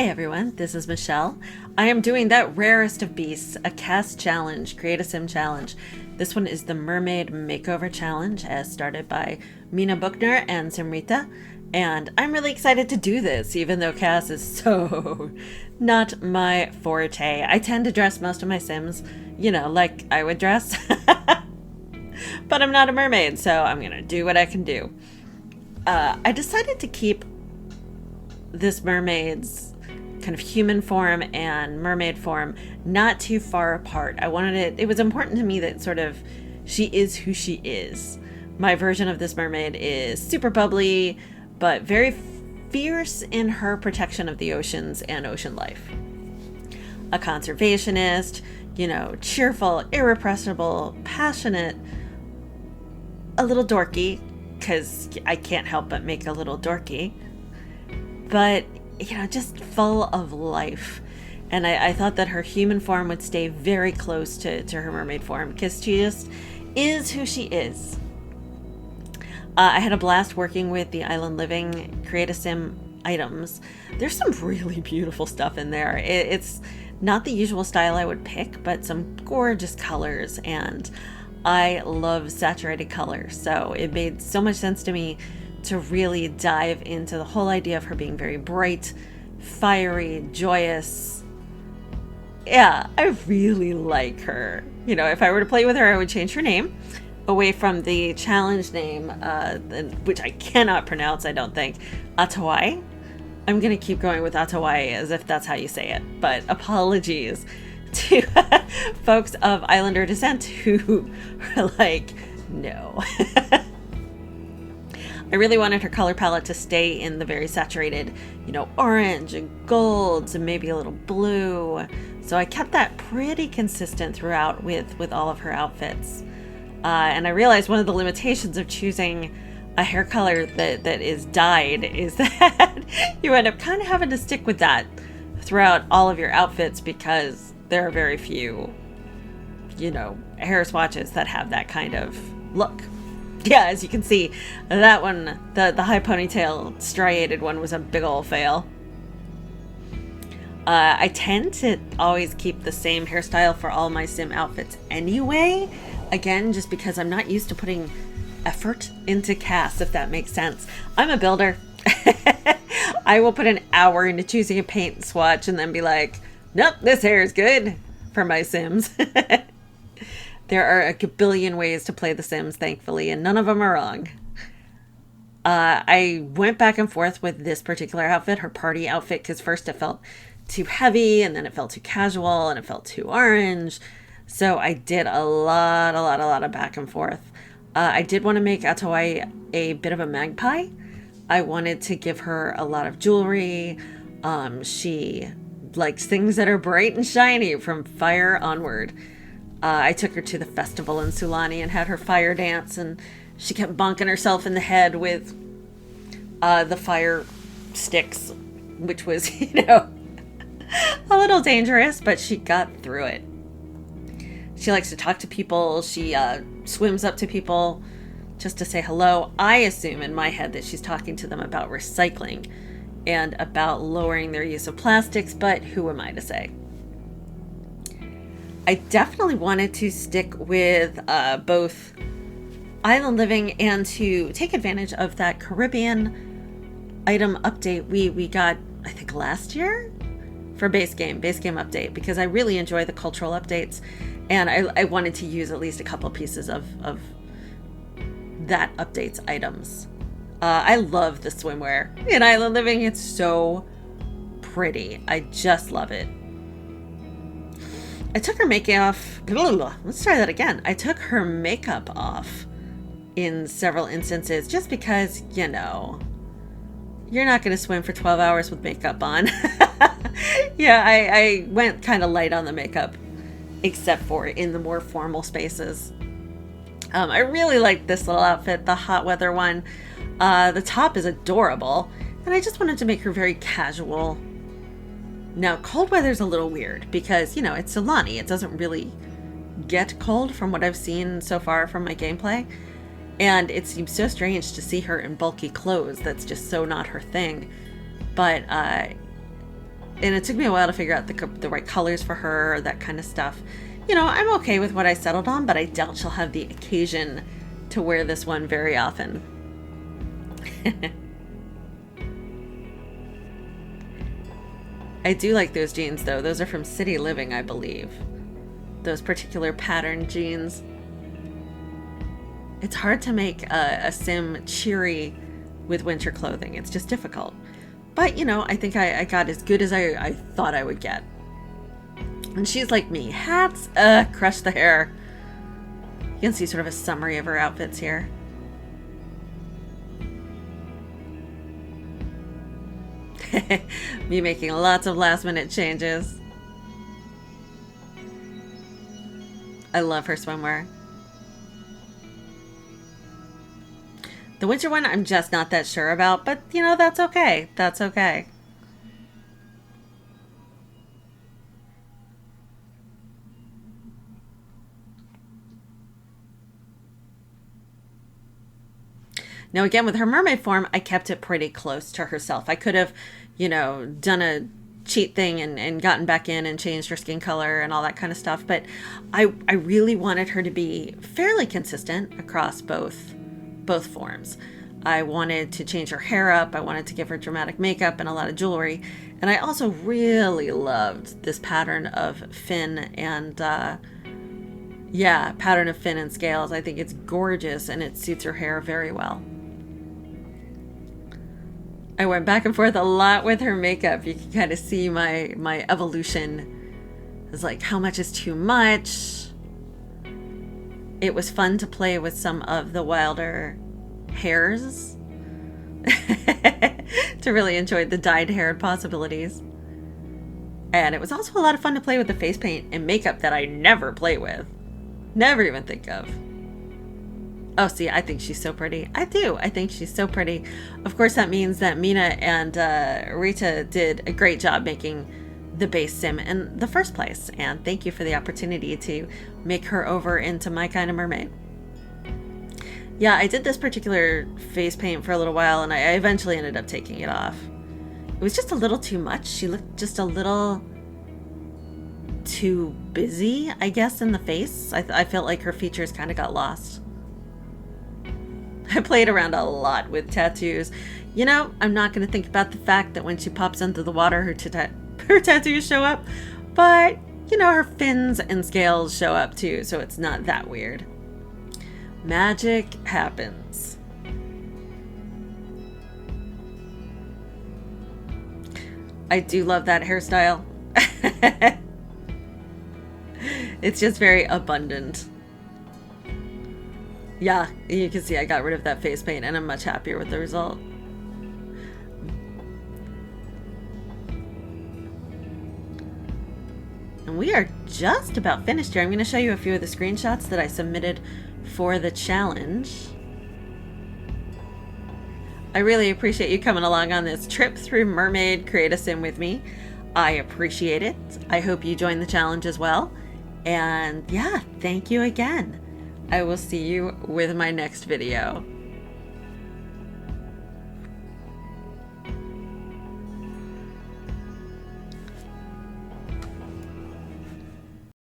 Hi everyone, this is Michelle. I am doing that rarest of beasts, a CAS challenge, create a sim challenge. This one is the Mermaid Makeover challenge, as started by Mina Buchner and Simrita. And I'm really excited to do this, even though CAS is so not my forte. I tend to dress most of my sims, like I would dress. But I'm not a mermaid, so I'm gonna do what I can do. I decided to keep this mermaid's kind of human form and mermaid form not too far apart. It was important to me that sort of she is who she is. My version of this mermaid is super bubbly, but very fierce in her protection of the oceans and ocean life. A conservationist, cheerful, irrepressible, passionate, a little dorky, because I can't help but make a little dorky, but just full of life. And I thought that her human form would stay very close to her mermaid form, because she just is who she is. I had a blast working with the Island Living Create a Sim items. There's some really beautiful stuff in there. It's not the usual style I would pick, but some gorgeous colors, and I love saturated colors, so it made so much sense to me to really dive into the whole idea of her being very bright, fiery, joyous. Yeah, I really like her. If I were to play with her, I would change her name away from the challenge name, which I cannot pronounce, I don't think, Atawai. I'm going to keep going with Atawai as if that's how you say it, but apologies to folks of Islander descent who are like, no. I really wanted her color palette to stay in the very saturated, orange and golds and maybe a little blue. So I kept that pretty consistent throughout with all of her outfits. And I realized one of the limitations of choosing a hair color that is dyed is that you end up kind of having to stick with that throughout all of your outfits, because there are very few, hair swatches that have that kind of look. Yeah, as you can see, that one, the high ponytail striated one, was a big ol' fail. I tend to always keep the same hairstyle for all my sim outfits anyway. Again, just because I'm not used to putting effort into CAS, if that makes sense. I'm a builder. I will put an hour into choosing a paint swatch and then be like, nope, this hair is good for my sims. There are a billion ways to play The Sims, thankfully, and none of them are wrong. I went back and forth with this particular outfit, her party outfit, because first it felt too heavy, and then it felt too casual, and it felt too orange. So I did a lot of back and forth. I did want to make Atawai a bit of a magpie. I wanted to give her a lot of jewelry. She likes things that are bright and shiny from fire onward. I took her to the festival in Sulani and had her fire dance, and she kept bonking herself in the head with the fire sticks, which was, a little dangerous, but she got through it. She likes to talk to people. She swims up to people just to say hello. I assume in my head that she's talking to them about recycling and about lowering their use of plastics, but who am I to say? I definitely wanted to stick with both Island Living and to take advantage of that Caribbean item update we got, I think, last year for base game update, because I really enjoy the cultural updates, and I wanted to use at least a couple pieces of that update's items. I love the swimwear in Island Living. It's so pretty. I just love it. I took her makeup off. Let's try that again. I took her makeup off in several instances just because, you're not going to swim for 12 hours with makeup on. Yeah, I went kind of light on the makeup, except for in the more formal spaces. I really like this little outfit, the hot weather one. The top is adorable, and I just wanted to make her very casual. Now, cold weather's a little weird because, it's Sulani. It doesn't really get cold from what I've seen so far from my gameplay. And it seems so strange to see her in bulky clothes. That's just so not her thing. But and it took me a while to figure out the right colors for her, that kind of stuff. You know, I'm okay with what I settled on, but I doubt she'll have the occasion to wear this one very often. I do like those jeans though. Those are from City Living, I believe. Those particular pattern jeans. It's hard to make a sim cheery with winter clothing. It's just difficult. But, you know, I think I got as good as I thought I would get. And she's like me. Hats, crush the hair. You can see sort of a summary of her outfits here. Me making lots of last minute changes. I love her swimwear. The winter one I'm just not that sure about, but you know, that's okay. That's okay. Now again, with her mermaid form, I kept it pretty close to herself. I could have, you know, done a cheat thing and gotten back in and changed her skin color and all that kind of stuff, but I really wanted her to be fairly consistent across both forms. I wanted to change her hair up. I wanted to give her dramatic makeup and a lot of jewelry. And I also really loved this pattern of fin and, pattern of fin and scales. I think it's gorgeous and it suits her hair very well. I went back and forth a lot with her makeup. You can kind of see my evolution. It's like, how much is too much? It was fun to play with some of the wilder hairs to really enjoy the dyed-haired possibilities. And it was also a lot of fun to play with the face paint and makeup that I never play with. Never even think of. Oh, see, I think she's so pretty. I do. I think she's so pretty. Of course, that means that Mina and Rita did a great job making the base sim in the first place. And thank you for the opportunity to make her over into my kind of mermaid. Yeah, I did this particular face paint for a little while and I eventually ended up taking it off. It was just a little too much. She looked just a little too busy, I guess, in the face. I felt like her features kind of got lost. I played around a lot with tattoos. You know, I'm not going to think about the fact that when she pops under the water, her tattoos show up. But, you know, her fins and scales show up too, so it's not that weird. Magic happens. I do love that hairstyle. It's just very abundant. Yeah, you can see I got rid of that face paint and I'm much happier with the result. And we are just about finished here. I'm going to show you a few of the screenshots that I submitted for the challenge. I really appreciate you coming along on this trip through Mermaid Create a Sim with me. I appreciate it. I hope you join the challenge as well. And yeah, thank you again. I will see you with my next video.